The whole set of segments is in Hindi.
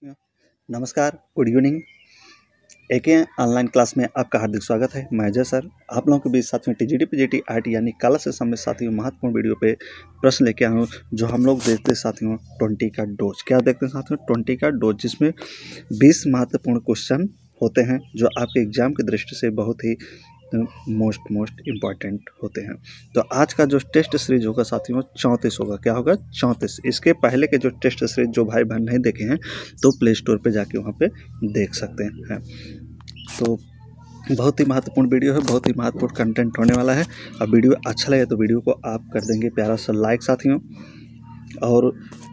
साथियों, नमस्कार, गुड इवनिंग। एके ऑनलाइन क्लास में आपका हार्दिक स्वागत है। मैं अजय सर आप लोगों के बीच साथियों टीजीटी पीजीटी आईटी यानी कला से संबंधित साथियों महत्वपूर्ण वीडियो पे प्रश्न लेके आया हूँ, जो हम लोग देखते हैं साथियों 20 का डोज। क्या देखते हैं साथियों? 20 का डोज, जिसमें 20 महत्वपूर्ण क्वेश्चन होते हैं जो आपके एग्जाम की दृष्टि से बहुत ही मोस्ट इम्पॉर्टेंट होते हैं। तो आज का जो टेस्ट सीरीज होगा साथियों 34 होगा। क्या होगा? 34। इसके पहले के जो टेस्ट सीरीज जो भाई बहन नहीं देखे हैं तो प्ले स्टोर पे जाके वहाँ पे देख सकते हैं। तो बहुत ही महत्वपूर्ण वीडियो है, बहुत ही महत्वपूर्ण कंटेंट होने वाला है। अब वीडियो अच्छा लगे तो वीडियो को आप कर देंगे प्यारा सा लाइक साथियों, और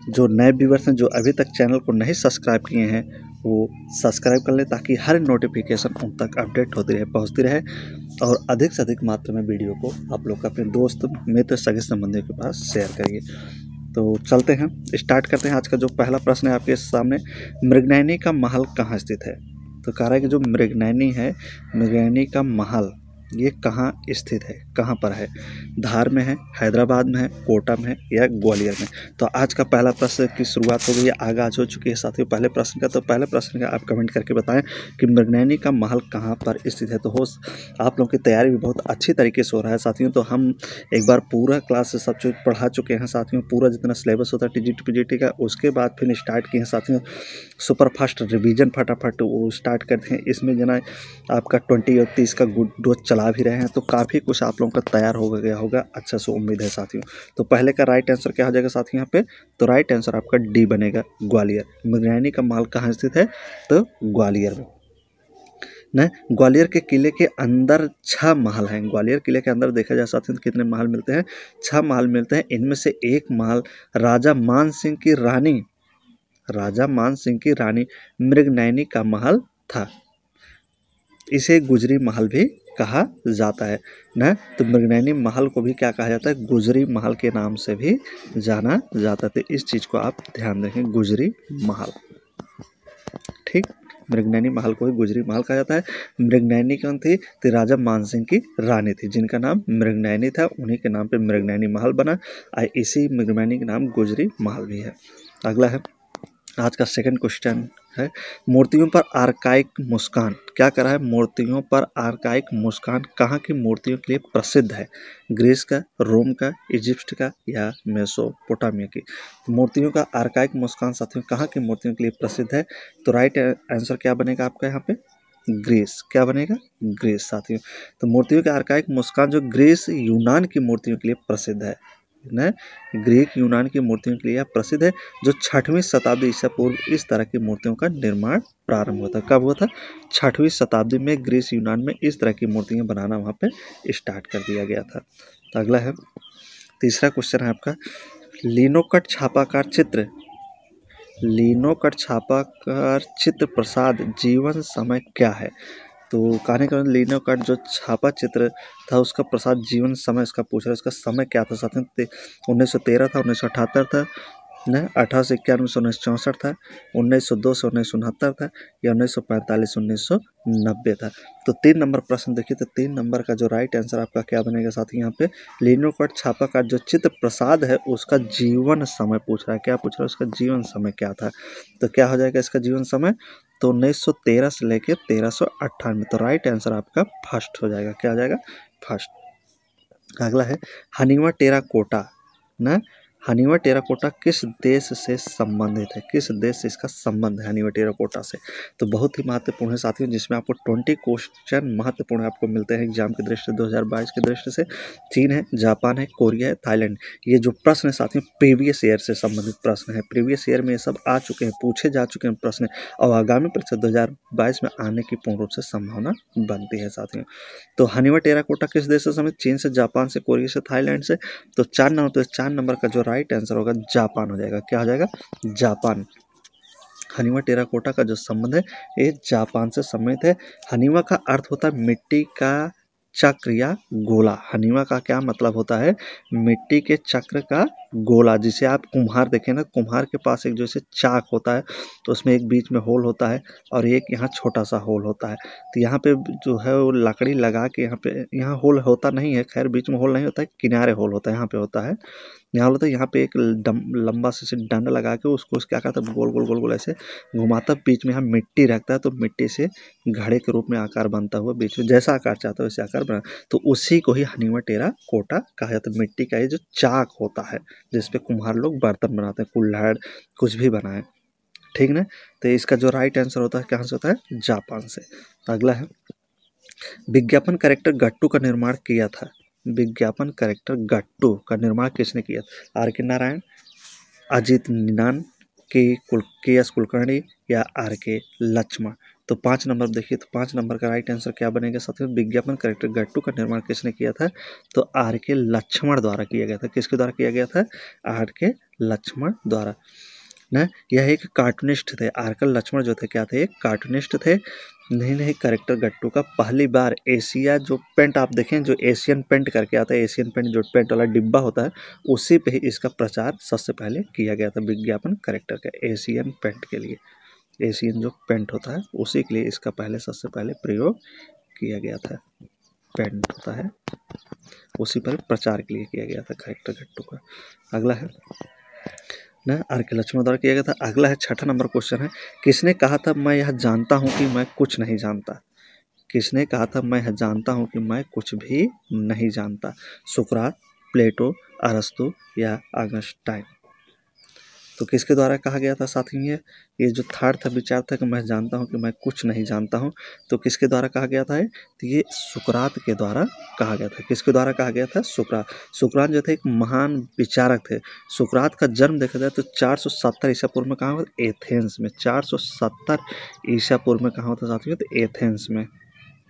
जो नए व्यूवर्स हैं जो अभी तक चैनल को नहीं सब्सक्राइब किए हैं वो सब्सक्राइब कर लें, ताकि हर नोटिफिकेशन उन तक अपडेट होती रहे, पहुंचती रहे, और अधिक से अधिक मात्रा में वीडियो को आप लोग अपने दोस्त मित्र सगे संबंधियों के पास शेयर करिए। तो चलते हैं, स्टार्ट करते हैं। आज का जो पहला प्रश्न है आपके सामने, मृगनयनी का महल कहाँ स्थित है? तो कह रहा है कि जो मृगनयनी है, मृगनयनी का महल ये कहाँ स्थित है, कहाँ पर है? धार में है, हैदराबाद में है, कोटा में है, या ग्वालियर में? तो आज का पहला प्रश्न की शुरुआत हो गई है, आगाज हो चुकी है साथियों पहले प्रश्न का। तो पहले प्रश्न का आप कमेंट करके बताएं कि मृगनयनी का महल कहाँ पर स्थित है। तो हो आप लोगों की तैयारी भी बहुत अच्छी तरीके से हो रहा है साथियों। तो हम एक बार पूरा क्लास से सब चीज़ पढ़ा चुके हैं साथियों, पूरा जितना सिलेबस होता है टीजीटी पीजीटी का, उसके बाद फिर स्टार्ट किए हैं साथियों सुपर फास्ट रिवीजन, फटाफट वो स्टार्ट करते हैं। इसमें जना आपका 20 और 30 का गुड डोज चला भी रहे हैं, तो काफ़ी कुछ आप लोगों का तैयार हो गया होगा, अच्छा से उम्मीद है साथियों। तो पहले का राइट आंसर क्या हो जाएगा साथियों यहाँ पे? तो राइट आंसर आपका डी बनेगा, ग्वालियर। मृगनयनी का महल कहाँ स्थित है? तो ग्वालियर में न। ग्वालियर के किले के अंदर 6 महल हैं। ग्वालियर किले के अंदर देखा जाए साथियों तो कितने महल मिलते हैं? 6 महल मिलते हैं। इनमें से एक महल राजा मान सिंह की रानी मृगनयनी का महल था। इसे गुजरी महल भी कहा जाता है न। तो मृगनयनी महल को भी क्या कहा जाता है? गुजरी महल के नाम से भी जाना जाता है। तो इस चीज़ को आप ध्यान रखें, गुजरी महल। ठीक, मृगनयनी महल को ही गुजरी महल कहा जाता है। मृगनयनी कौन थी? तो राजा मानसिंह की रानी थी, जिनका नाम मृगनयनी था। उन्हीं के नाम पे मृगनयनी महल बना, और इसी मृगनयनी के नाम गुजरी महल भी है। अगला है आज का सेकंड क्वेश्चन है, मूर्तियों पर आर्काइक मुस्कान। क्या करा है? मूर्तियों पर आर्काइक मुस्कान कहाँ की मूर्तियों के लिए प्रसिद्ध है? ग्रीस का, रोम का, इजिप्ट का, या मेसोपोटामिया की? मूर्तियों का आर्काइक मुस्कान साथियों कहाँ की मूर्तियों के लिए प्रसिद्ध है? तो राइट आंसर क्या बनेगा आपका यहाँ पे? ग्रीस। क्या बनेगा? ग्रीस साथियों। तो मूर्तियों का आर्काइक मुस्कान जो ग्रीस यूनान की मूर्तियों के लिए प्रसिद्ध है न, ग्रीक यूनान की मूर्तियों के लिए प्रसिद्ध है। जो 6वीं शताब्दी ईसा पूर्व इस तरह की मूर्तियों का निर्माण प्रारंभ हुआ था। कब हुआ था? 6वीं शताब्दी में ग्रीस यूनान में इस तरह की मूर्तियां बनाना वहाँ पे स्टार्ट कर दिया गया था। तो अगला है तीसरा क्वेश्चन है आपका, लिनोकट छापाकार चित्र प्रसाद जीवन समय क्या है? तो कहने का लिनोकट जो छापा चित्र था उसका प्रसाद जीवन समय इसका पूछ रहा है। इसका समय क्या था साथियों? 1913 था, 1978 था न, 1891 से 1964 था, 1902 से 1969 था, या 1945 1990 था। तो 3 नंबर प्रश्न देखिए, तो 3 नंबर का जो राइट आंसर आपका क्या बनेगा साथी? यहाँ पे लिनोकट छापा का जो चित्र प्रसाद है उसका जीवन समय पूछ रहा है। क्या पूछ रहा है? उसका जीवन समय क्या था? तो क्या हो जाएगा इसका जीवन समय? तो 1913 से लेकर 1398। तो राइट आंसर आपका फर्स्ट हो जाएगा। क्या हो जाएगा? फर्स्ट। अगला है हनीवा टेराकोटा न। हनीवा टेराकोटा किस देश से संबंधित है? किस देश से इसका संबंध है हनीवा टेराकोटा से? तो बहुत ही महत्वपूर्ण है साथियों, जिसमें आपको 20 क्वेश्चन महत्वपूर्ण आपको मिलते हैं एग्जाम की दृष्टि से 2022 की दृष्टि से। चीन है, जापान है, कोरिया है, थाईलैंड। ये जो प्रश्न है साथियों प्रीवियस ईयर से संबंधित प्रश्न है। प्रीवियस ईयर में ये सब आ चुके हैं, पूछे जा चुके हैं प्रश्न, और आगामी परीक्षा 2022 में आने की पूर्ण रूप से संभावना बनती है साथियों। तो हनीवा टेराकोटा किस देश से संबंधित? चीन से, जापान से, कोरिया से, थाईलैंड से। तो 4 नंबर का जो राइट आंसर होगा जापान हो जाएगा। क्या हो जाएगा? जापान। हनीवा टेराकोटा का जो संबंध है ये जापान से संबंधित है। हनीवा का अर्थ होता है मिट्टी का चक्र या गोला। हनीवा का क्या मतलब होता है? मिट्टी के चक्र का गोला, जिसे आप कुम्हार देखें ना, कुम्हार के पास एक जैसे चाक होता है तो उसमें एक बीच में होल होता है और एक यहाँ छोटा सा होल होता है। तो यहाँ पे जो है वो लकड़ी लगा के यहाँ होल होता नहीं है, खैर बीच में होल नहीं होता है, किनारे होल होता है, यहाँ पे होता है, यहाँ होता है, यहाँ पे एक लंबा से डंडा लगा के उसको क्या करता है, गोल गोल गोल गोल ऐसे घुमाता, बीच में यहाँ मिट्टी रखता है तो मिट्टी से घड़े के रूप में आकार बनता हुआ बीच में जैसा आकार चाहता है वैसे आकार बना, तो उसी को ही हनीमा टेरा कोटा कहा जाता है। मिट्टी का ये जो चाक होता है जिसपे कुम्हार लोग बर्तन बनाते हैं, कुल्हाड़ कुछ भी बनाए, ठीक ना। तो इसका जो राइट आंसर होता है कहाँ से होता है, जापान से। अगला है, विज्ञापन कैरेक्टर गट्टू का निर्माण किया था। विज्ञापन कैरेक्टर गट्टू का निर्माण किसने किया था, आर के नारायण, अजीत निनान, के एस कुलकर्णी या आर के लक्ष्मण। तो 5 नंबर देखिए, तो 5 नंबर का राइट आंसर क्या बनेगा साथियों, विज्ञापन कैरेक्टर गट्टू का निर्माण किसने किया था, तो आर के लक्ष्मण द्वारा किया गया था। किसके द्वारा किया गया था, आर के लक्ष्मण द्वारा ना। यह एक कार्टूनिस्ट थे, आर के लक्ष्मण जो थे क्या थे, एक कार्टूनिस्ट थे। नहीं कैरेक्टर गट्टू का पहली बार एशिया जो पेंट आप देखें, जो एशियन पेंट करके आता है, एशियन पेंट जो पेंट वाला डिब्बा होता है उसी पे ही इसका प्रचार सबसे पहले किया गया था, विज्ञापन कैरेक्टर का एशियन पेंट के लिए, एशियन जो पेंट होता है उसी के लिए इसका पहले सबसे पहले प्रयोग किया गया था, पेंट होता है उसी पर प्रचार के लिए किया गया था कैरेक्टर गट्टू का। अगला है ना, आर के लक्ष्मण द्वारा किया गया था। अगला है 6ठा नंबर क्वेश्चन है, किसने कहा था मैं यह जानता हूँ कि मैं कुछ नहीं जानता, किसने कहा था मैं यह जानता हूँ कि मैं कुछ भी नहीं जानता, सुकरात, प्लेटो, अरस्तु या आइंस्टाइन। तो किसके द्वारा कहा गया था साथियों, ये जो थर्ड था विचार था कि मैं जानता हूँ कि मैं कुछ नहीं जानता हूँ, तो किसके द्वारा कहा गया था, तो ये सुकरात के द्वारा कहा गया था। किसके द्वारा कहा गया था, सुकरात। सुकरात जो थे एक महान विचारक थे। सुकरात का जन्म देखा जाए तो 470 ईसा पूर्व में कहाँ हुआ, एथेंस में। 470 ईसा पूर्व में कहाँ होता साथियों, तो एथेंस में,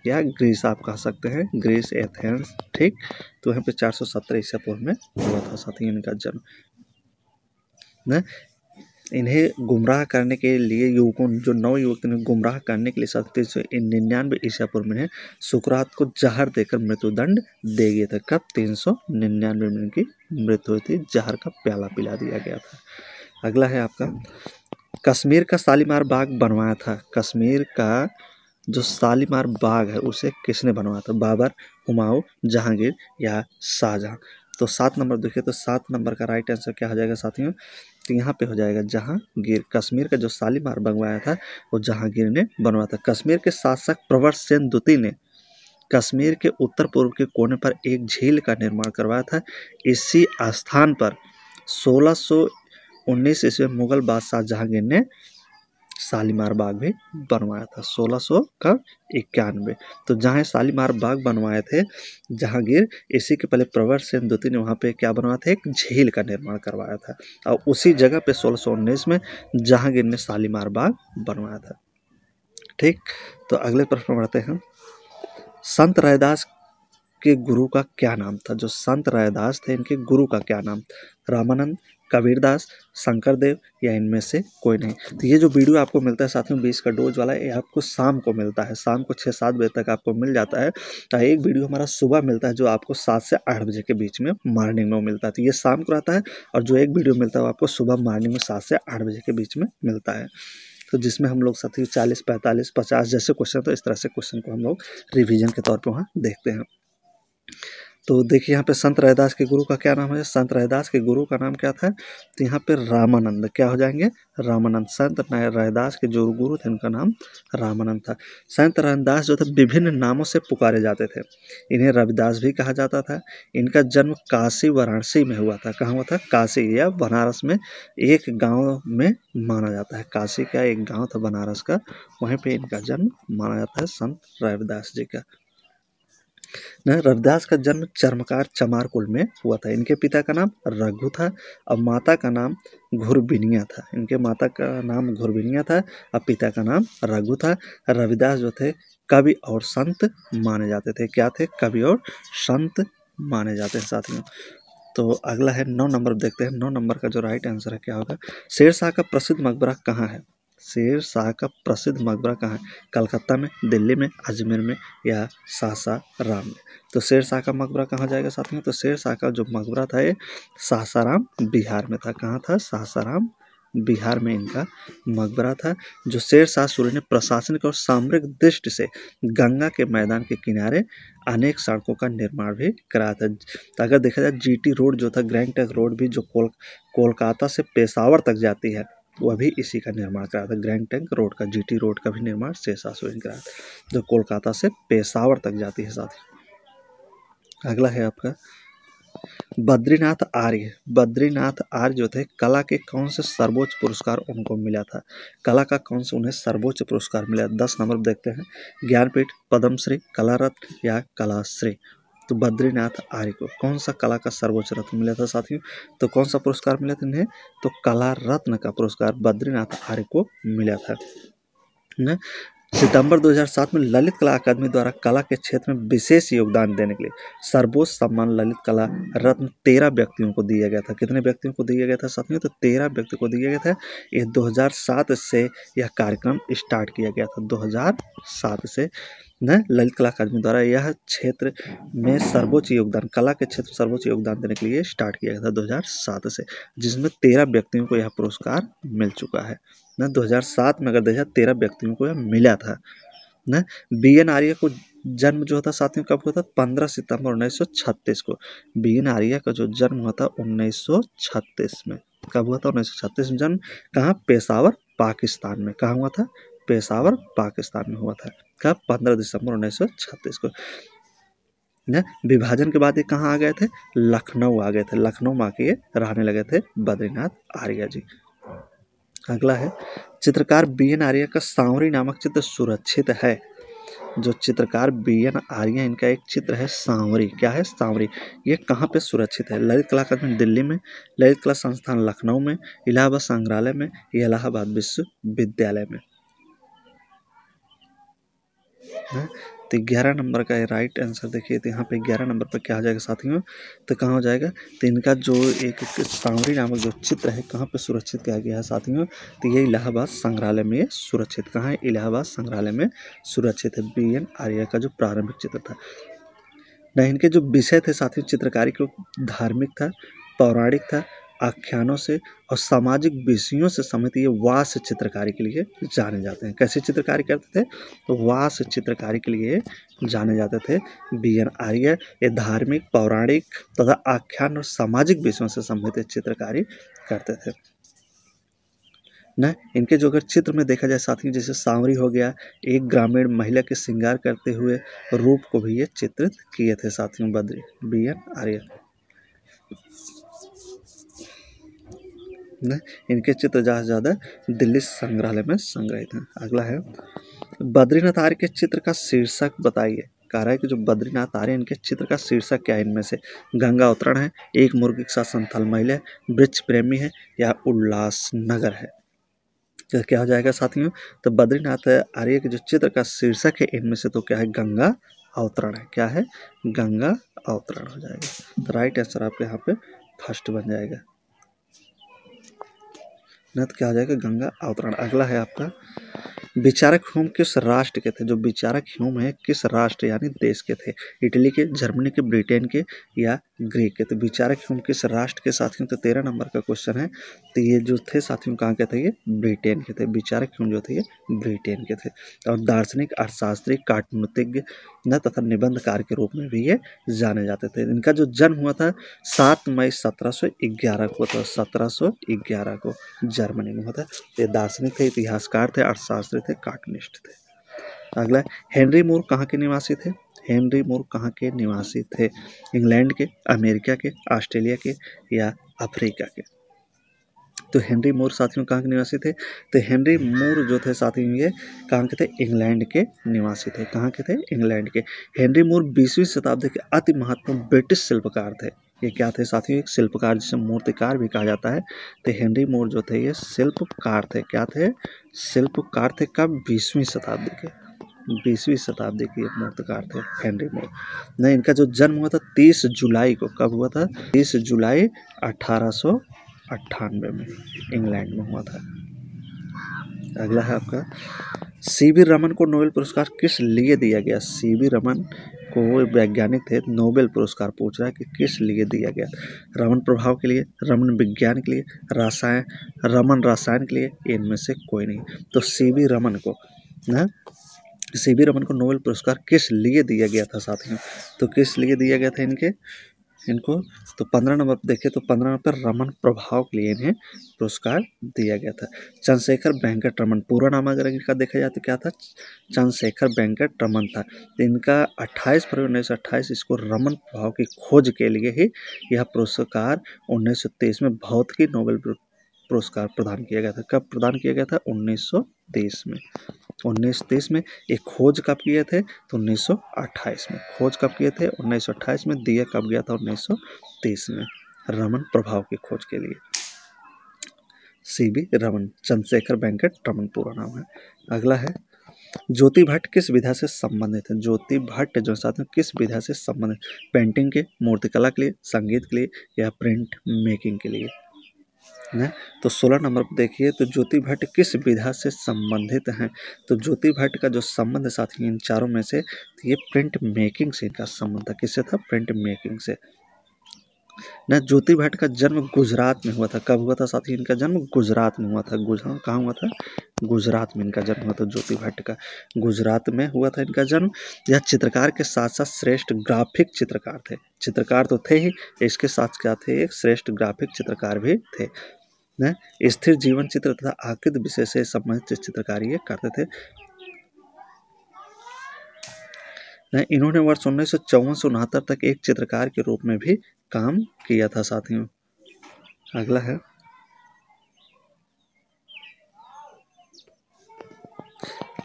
या ग्रीस आप कह सकते हैं, ग्रीस, एथेंस, ठीक। तो यहाँ पे 470 ईसा पूर्व में हुआ था साथियों इनका जन्म न। इन्हें गुमराह करने के लिए युवकों, जो 9 युवक ने गुमराह करने के लिए 399 ईसा पूर्व में सुकरात को जहर देकर मृत्युदंड दे गए थे। कब, 399 में इनकी मृत्यु हुई थी, जहर का प्याला पिला दिया गया था। अगला है आपका, कश्मीर का शालीमार बाग बनवाया था। कश्मीर का जो शालीमार बाग है उसे किसने बनवाया था, बाबर, हुमायूं, जहांगीर या शाहजहां। तो 7 नंबर देखिए, तो 7 नंबर का राइट आंसर क्या हो जाएगा साथियों, तो यहाँ पे हो जाएगा जहांगीर। कश्मीर का जो शालीमार बनवाया था वो जहांगीर ने बनवाया था। कश्मीर के शासक प्रवर सेन द्वितीय ने कश्मीर के उत्तर पूर्व के कोने पर एक झील का निर्माण करवाया था। इसी स्थान पर 1619 ईस्वी में मुगल बादशाह जहांगीर ने शालीमार बाग भी बनवाया था, 1691। तो जहाँ शालीमार बाग बनवाए थे जहांगीर, इसी के पहले प्रवर सेन द्वितीय ने वहाँ पे क्या बनवाया था, एक झील का निर्माण करवाया था, और उसी जगह पे 1619 में जहांगीर ने शालीमार बाग बनवाया था, ठीक। तो अगले प्रश्न बढ़ते हैं, संत रैदास के गुरु का क्या नाम था। जो संत रैदास थे इनके गुरु का क्या नाम, रामानंद, कबीरदास, शंकरदेव या इनमें से कोई नहीं। तो ये जो वीडियो आपको मिलता है साथियों 20 का डोज वाला, ये आपको शाम को मिलता है, शाम को 6-7 बजे तक आपको मिल जाता है। तो एक वीडियो हमारा सुबह मिलता है जो आपको 7 से 8 बजे के बीच में मॉर्निंग में मिलता है, तो ये शाम को रहता है। और जो एक वीडियो मिलता है वो आपको सुबह मॉर्निंग में 7 से 8 बजे के बीच में मिलता है। तो जिसमें हम लोग साथियों 40, 45, 50 जैसे क्वेश्चन, तो इस तरह से क्वेश्चन को हम लोग रिविजन के तौर पर वहाँ देखते हैं। तो देखिए यहाँ पे संत रैदास के गुरु का क्या नाम है, संत रैदास के गुरु का नाम क्या था, तो यहाँ पे रामानंद, क्या हो जाएंगे, रामानंद। संत रैदास के जो गुरु थे उनका नाम रामानंद था। संत रैदास जो थे विभिन्न नामों से पुकारे जाते थे, इन्हें रविदास भी कहा जाता था। इनका जन्म काशी वाराणसी में हुआ था। कहाँ हुआ था, काशी या बनारस में एक गाँव में माना जाता है। काशी का एक गाँव था बनारस का, वहीं पर इनका जन्म माना जाता है संत रविदास जी का। रविदास का जन्म चर्मकार चमार कुल में हुआ था। इनके पिता का नाम रघु था और माता का नाम घुरबिनिया था। इनके माता का नाम घुरबिनिया था और पिता का नाम रघु था। रविदास जो थे कवि और संत माने जाते थे। क्या थे, कवि और संत माने जाते हैं साथियों। तो अगला है 9 नंबर, देखते हैं 9 नंबर का जो राइट आंसर है क्या होगा। शेरशाह का प्रसिद्ध मकबरा कहाँ है। शेर शाह का प्रसिद्ध मकबरा कहाँ है? कलकत्ता में, दिल्ली में, अजमेर में या सासाराम में? तो शेर शाह का मकबरा कहाँ जाएगा साथियों? तो शेर शाह का जो मकबरा था ये सासाराम बिहार में था। कहाँ था? सासाराम बिहार में इनका मकबरा था। जो शेर शाह सूरी ने प्रशासनिक और सामरिक दृष्टि से गंगा के मैदान के किनारे अनेक सड़कों का निर्माण भी कराया था। तो अगर देखा जाए जीटी रोड जो था, ग्रैंड ट्रंक रोड भी जो कोलकाता से पेशावर तक जाती है, वह भी इसी का निर्माण कराया था। ग्रैंड ट्रंक रोड का, जीटी रोड का भी निर्माण शेर शाह सूरी ने कराया था, जो कोलकाता से पेशावर तक जाती है साथ। अगला है आपका बद्रीनाथ आर्य। बद्रीनाथ आर्य जो थे, कला के कौन से सर्वोच्च पुरस्कार उनको मिला था? कला का कौन से उन्हें सर्वोच्च पुरस्कार मिला? 10 नंबर देखते हैं। ज्ञानपीठ, पद्मश्री, कला रत्न या कलाश्री? तो बद्रीनाथ आर्य को कौन सा कला का सर्वोच्च रत्न मिला था साथियों? तो कौन सा पुरस्कार मिला था इन्हें? तो कला रत्न का पुरस्कार बद्रीनाथ आर्य को मिला था ना। सितंबर 2007 में ललित कला अकादमी द्वारा कला के क्षेत्र में विशेष योगदान देने के लिए सर्वोच्च सम्मान ललित कला रत्न 13 व्यक्तियों को दिया गया था। कितने व्यक्तियों को दिया गया था साथियों? तो 13 व्यक्ति को दिया गया था। ये 2007 से यह कार्यक्रम स्टार्ट किया गया था। 2007 से न ललित कला अकादमी द्वारा यह क्षेत्र में सर्वोच्च योगदान, कला के क्षेत्र सर्वोच्च योगदान देने के लिए स्टार्ट किया गया था 2007 से, जिसमें 13 व्यक्तियों को यह पुरस्कार मिल चुका है ना। 2007 में अगर देखा 13 व्यक्तियों को यह मिला था ना। बी.एन. आर्य को जन्म जो था साथियों कब हुआ था? 15 सितंबर 1936 को। बी.एन. आर्य का जो जन्म हुआ था 1936 में। कब हुआ था? 1936 में जन्म। कहाँ? पेशावर, पाकिस्तान में। कहाँ हुआ था? पेशावर, पाकिस्तान में हुआ था। कब? 15 दिसंबर 1936 को ना। विभाजन के बाद ये कहाँ आ गए थे? लखनऊ आ गए थे। लखनऊ में आके ये रहने लगे थे बद्रीनाथ आर्य जी। अगला है चित्रकार बी.एन. आर्य का सांवरी नामक चित्र सुरक्षित है। जो चित्रकार बी.एन. आर्य, इनका एक चित्र है सांवरी। क्या है? सांवरी। ये कहाँ पे सुरक्षित है? ललित कला अकादमी दिल्ली में, ललित कला संस्थान लखनऊ में, इलाहाबाद संग्रहालय में या इलाहाबाद विश्वविद्यालय में? तो 11 नंबर का राइट आंसर देखिए। तो यहाँ पे 11 नंबर पर क्या आ जाएगा साथियों? तो कहाँ हो जाएगा? तो इनका जो एक सांवरी नामक जो चित्र है कहाँ पे सुरक्षित किया गया है साथियों? तो ये इलाहाबाद संग्रहालय में ये सुरक्षित। कहाँ है? इलाहाबाद संग्रहालय में सुरक्षित है। बी.एन. आर्य का जो प्रारंभिक चित्र था ना। इनके जो विषय थे साथियों चित्रकारी के, धार्मिक था, पौराणिक था, आख्यानों से और सामाजिक विषयों से संबंधित ये वास्य चित्रकारी के लिए जाने जाते हैं। कैसे चित्रकारी करते थे? तो वास्य चित्रकारी के लिए जाने जाते थे बी.एन. आर्य। ये धार्मिक, पौराणिक तथा आख्यान और सामाजिक विषयों से संबंधित चित्रकारी करते थे ना। इनके जो अगर चित्र में देखा जाए साथियों, जैसे सांवरी हो गया, एक ग्रामीण महिला के श्रृंगार करते हुए रूप को भी ये चित्रित किए थे साथियों बी.एन. आर्य ना। इनके चित्र ज़्यादा दिल्ली संग्रहालय में संग्रहित हैं। अगला है बद्रीनाथ आर्य के चित्र का शीर्षक बताइए। कह रहा है कि जो बद्रीनाथ आर्य, इनके चित्र का शीर्षक क्या है इनमें से? गंगा अवतरण है, एक मुर्गी के साथ संथाल महिला है, वृक्ष प्रेमी है या उल्लास नगर है? तो क्या हो जाएगा साथियों? तो बद्रीनाथ आर्य के जो चित्र का शीर्षक है इनमें से तो क्या है? गंगा अवतरण है। क्या है? गंगा अवतरण हो जाएगा। तो राइट आंसर आपके यहाँ पे फर्स्ट बन जाएगा ना। तो क्या हो जाएगा? गंगा अवतरण। अगला है आपका विचारक ह्यूम किस राष्ट्र के थे? जो विचारक ह्यूम है किस राष्ट्र यानी देश के थे? इटली के, जर्मनी के, ब्रिटेन के या ग्रीक के? तो विचारक ह्यूम किस राष्ट्र के साथियों? तो 13 नंबर का क्वेश्चन है। तो ये जो थे साथियों कहाँ के थे? ये ब्रिटेन के थे। विचारक ह्यूम जो थे ये ब्रिटेन के थे। और दार्शनिक, अर्थशास्त्री, कार्टूनिज्ञ न तथा निबंधकार के रूप में भी ये जाने जाते थे। इनका जो जन्म हुआ था 7 मई 1711 को, तो 1711 को जर्मनी में हुआ था। ये दार्शनिक थे, इतिहासकार थे, अर्थशास्त्री थे, कार्टूनिस्ट थे। अगला हेनरी मूर कहाँ के निवासी थे? हेनरी मूर कहाँ के निवासी थे? इंग्लैंड के, अमेरिका के, ऑस्ट्रेलिया के या अफ्रीका के? तो हेनरी मूर साथियों कहाँ के निवासी थे? तो हेनरी मूर जो थे साथियों ये कहाँ के थे? इंग्लैंड के निवासी थे। कहाँ के थे? इंग्लैंड के। हेनरी मूर 20वीं शताब्दी के अति महत्वपूर्ण ब्रिटिश शिल्पकार थे। ये क्या थे साथियों? एक शिल्पकार, जिसे मूर्तिकार भी कहा जाता है। तो हेनरी मूर जो थे ये शिल्पकार थे। क्या थे? शिल्पकार थे। कब? 20वीं शताब्दी के, 20वीं शताब्दी के मूर्तिकार थे हेनरी मूर। नहीं, इनका जो जन्म हुआ था 30 जुलाई को। कब हुआ था? 30 जुलाई 1898 में इंग्लैंड में हुआ था। अगला है आपका सीवी रमन को नोबेल पुरस्कार किस लिए दिया गया। सीवी रमन को वैज्ञानिक थे, नोबेल पुरस्कार पूछ रहा है कि किस लिए दिया गया। रमन प्रभाव के लिए, रमन विज्ञान के लिए, रमन रसायन के लिए, इनमें से कोई नहीं। तो सीवी रमन को सीवी रमन को नोबेल पुरस्कार किस लिए दिया गया था साथियों। तो किस लिए दिया गया था इनको तो 15 नंबर पर देखें तो 15 नंबर पर रमन प्रभाव के लिए इन्हें पुरस्कार दिया गया था। चंद्रशेखर वेंकट रमन, पूरा नाम अगर इनका देखा जाए तो क्या था, चंद्रशेखर वेंकट रमन था। तो इनका 28 फरवरी 1928 इसको रमन प्रभाव की खोज के लिए ही यह पुरस्कार 1923 में भौतिकी नोबेल पुरस्कार प्रदान किया गया था। कब प्रदान किया गया था, 1923 में। 1923 में एक खोज कब किए थे, तो 1928 में। खोज कब किए थे, 1928 में। दिया कब गया था, 1923 में, रमन प्रभाव की खोज के लिए। सीवी रमन, चंद्रशेखर वेंकट रमन पूरा नाम है। अगला है ज्योति भट्ट किस विधा से संबंधित है। ज्योति भट्ट जो साथ में किस विधा से संबंधित, पेंटिंग के, मूर्तिकला के लिए, संगीत के लिए या प्रिंट मेकिंग के लिए है। तो 16 नंबर पर देखिए तो ज्योति भट्ट किस विधा से संबंधित हैं। तो ज्योति भट्ट का जो संबंध साथी इन चारों में से, तो ये प्रिंट मेकिंग से इनका संबंध था। किससे था, प्रिंट मेकिंग से ना। ज्योति भट्ट का जन्म गुजरात में हुआ था। कब हुआ था साथी, इनका जन्म गुजरात में हुआ था। कहाँ हुआ था, गुजरात में इनका जन्म हुआ था। ज्योति भट्ट का गुजरात में हुआ था इनका जन्म। यह चित्रकार के साथ साथ श्रेष्ठ ग्राफिक चित्रकार थे। चित्रकार तो थे ही, इसके साथ क्या थे, एक श्रेष्ठ ग्राफिक चित्रकार भी थे। स्थिर जीवन चित्र तथा आकृति विषय से संबंधित चित्रकारी करते थे। इन्होंने वर्ष 1954 से 69 तक एक चित्रकार के रूप में भी काम किया था साथियों। अगला है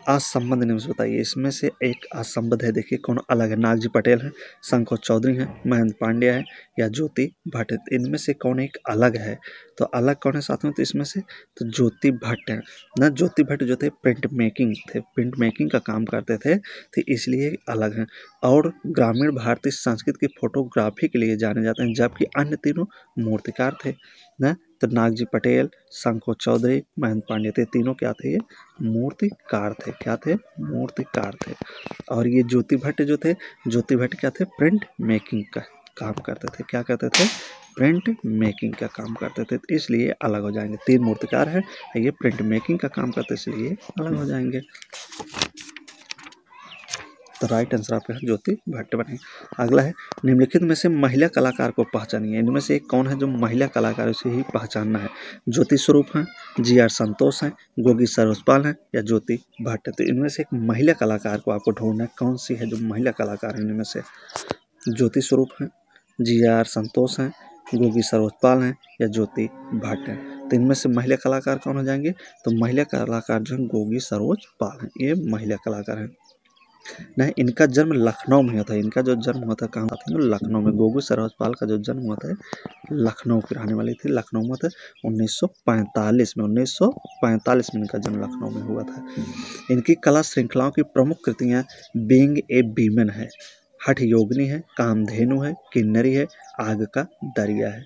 असंबद्ध निम्न से बताइए। इसमें से एक असंबद्ध है, देखिए कौन अलग है। नागजी पटेल है, शंकर चौधरी है, महेंद्र पांड्या है या ज्योति भट्ट है। इनमें से कौन एक अलग है, तो अलग कौन है साथ में, तो इसमें से तो ज्योति भट्ट है ना। ज्योति भट्ट जो थे प्रिंट मेकिंग का काम करते थे, तो इसलिए अलग हैं। और ग्रामीण भारतीय संस्कृति की फोटोग्राफी के लिए जाने जाते हैं, जबकि अन्य तीनों मूर्तिकार थे ना। तो नागजी पटेल, शंकर चौधरी, महेंद्र पांड्या थे, तीनों क्या थे, ये मूर्तिकार थे। क्या थे, मूर्तिकार थे। और ये ज्योति भट्ट जो थे, ज्योति भट्ट क्या थे, प्रिंट मेकिंग का काम करते थे। क्या करते थे, प्रिंट मेकिंग का काम करते थे, तो इसलिए अलग हो जाएंगे। तीन मूर्तिकार हैं, ये प्रिंट मेकिंग का काम करते इसलिए अलग हो जाएंगे। तो राइट आंसर आपका ज्योति भट्ट बने। अगला है निम्नलिखित में से महिला कलाकार को पहचानिए। इनमें से एक कौन है जो महिला कलाकार, उसे ही पहचानना है। ज्योति स्वरूप हैं, जी.आर. संतोष हैं, गोगी सरोजपाल हैं या ज्योति भट्ट है। तो इनमें से एक महिला कलाकार को आपको ढूंढना है, कौन सी है जो महिला कलाकार है इनमें से। ज्योति स्वरूप हैं, जी.आर. संतोष हैं, गोगी सरोजपाल हैं या ज्योति भट्ट हैं। तो इनमें से महिला कलाकार कौन हो जाएंगे, तो महिला कलाकार जो है गोगी सरोजपाल हैं, ये महिला कलाकार हैं। नहीं, इनका जन्म लखनऊ में हुआ था। इनका जो जन्म हुआ था कहाँ था, लखनऊ में। गोगी सरोजपाल का जो जन्म हुआ था लखनऊ की रहने वाली थी, लखनऊ में था 1945 में। 1945 में इनका जन्म लखनऊ में हुआ था। इनकी कला श्रृंखलाओं की प्रमुख कृतियाँ बीइंग ए वीमेन है, हठ योगिनी है, कामधेनु है, किन्नरी है, आग का दरिया है।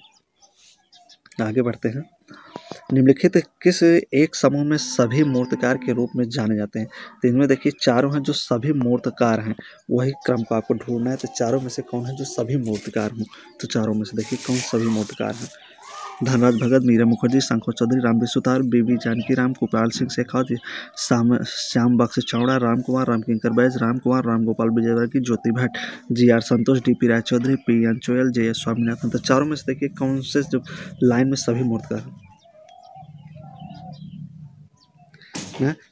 आगे बढ़ते हैं। निम्नलिखित किस एक समूह में सभी मूर्तिकार के रूप में जाने जाते हैं। तो इनमें देखिए चारों हैं जो सभी मूर्तिकार हैं, वही क्रम को आपको ढूंढना है। तो चारों में से कौन है जो सभी मूर्तिकार हों, तो चारों में से देखिए कौन सभी मूर्तिकार हैं। धनराज भगत, मीरा मुखर्जी, शंकर चौधरी, रामबीर सुतार, बीबी जानकी राम, कृपाल Singh Shekhawat, Shyam Bakhsh Chauda, Ram Kumar, Ramkinkar Baij, Ram Kumar, Ram Gopal Vijayvargiya, Jyoti Bhatt, G R. Santosh, D P. Raychaudhuri, P N. Choyal, J S. Swaminathan. तो चारों में से देखिए कौन से जो लाइन में सभी मूर्तिकार हैं।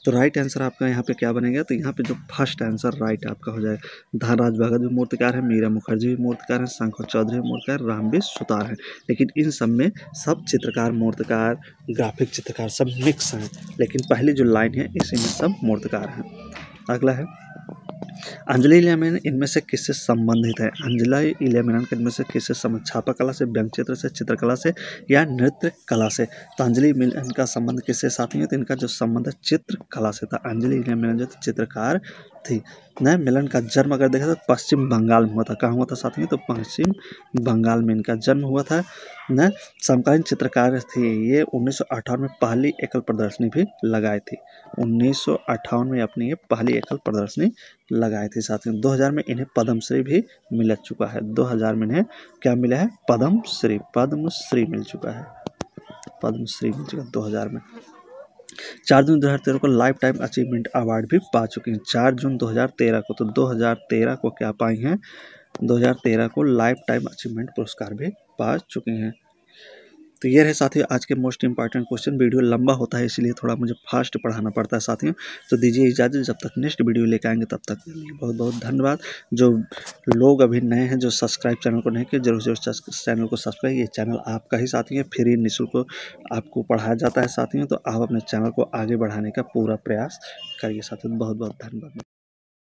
तो राइट आंसर आपका यहाँ पे क्या बनेगा, तो यहाँ पे जो फर्स्ट आंसर राइट आपका हो जाएगा। धनराज भगत भी मूर्तिकार है, मीरा मुखर्जी भी मूर्तिकार है, शंकर चौधरी भी मूर्तिकार, रामबीर सुतार है। लेकिन इन सब में सब चित्रकार, मूर्तिकार, ग्राफिक चित्रकार सब मिक्स हैं, लेकिन पहली जो लाइन है इसी में सब मूर्तिकार हैं। अगला है अंजलि इलिया मेनन इनमें से किससे संबंधित है। अंजलि इलिया मेनन इनमें से किससे संबंधित, छापा कला से, व्यंग चित्र से, चित्रकला से या नृत्य कला से। तो अंजलि मेनन का संबंध किससे साथ है, तो इनका जो संबंध है चित्रकला से था। अंजलि इलिया मेनन जो चित्रकार थी। नए मिलन का जन्म अगर देखा तो पश्चिम बंगाल में हुआ था। कहाँ हुआ था साथियों? तो पश्चिम बंगाल में इनका जन्म हुआ था। न समकालीन चित्रकार थे ये। 1958 में पहली एकल प्रदर्शनी भी लगाई थी। 1958 में अपनी ये पहली एकल प्रदर्शनी लगाई थी साथियों। 2000 में इन्हें पद्मश्री भी मिल चुका है। 2000 में इन्हें क्या मिला है? पद्मश्री मिल चुका है। पद्मश्री मिल चुका 2000 में। 4 जून 2013 को लाइफ टाइम अचीवमेंट अवार्ड भी पा चुकी हैं। 4 जून 2013 को, तो 2013 को क्या पाई हैं? 2013 को लाइफ टाइम अचीवमेंट पुरस्कार भी पा चुकी हैं। तो ये रहे साथियों आज के मोस्ट इंपॉर्टेंट क्वेश्चन। वीडियो लंबा होता है इसलिए थोड़ा मुझे फास्ट पढ़ाना पड़ता है साथियों। तो दीजिए इजाज़त, जब तक नेक्स्ट वीडियो लेकर आएंगे तब तक बहुत बहुत धन्यवाद। जो लोग अभी नए हैं, जो सब्सक्राइब चैनल को नहीं किए, जरूर चैनल को सब्सक्राइब। ये चैनल आपका ही साथियों, फ्री निःशुल्क आपको पढ़ाया जाता है साथियों। तो आप अपने चैनल को आगे बढ़ाने का पूरा प्रयास करिए साथियों। बहुत बहुत धन्यवाद।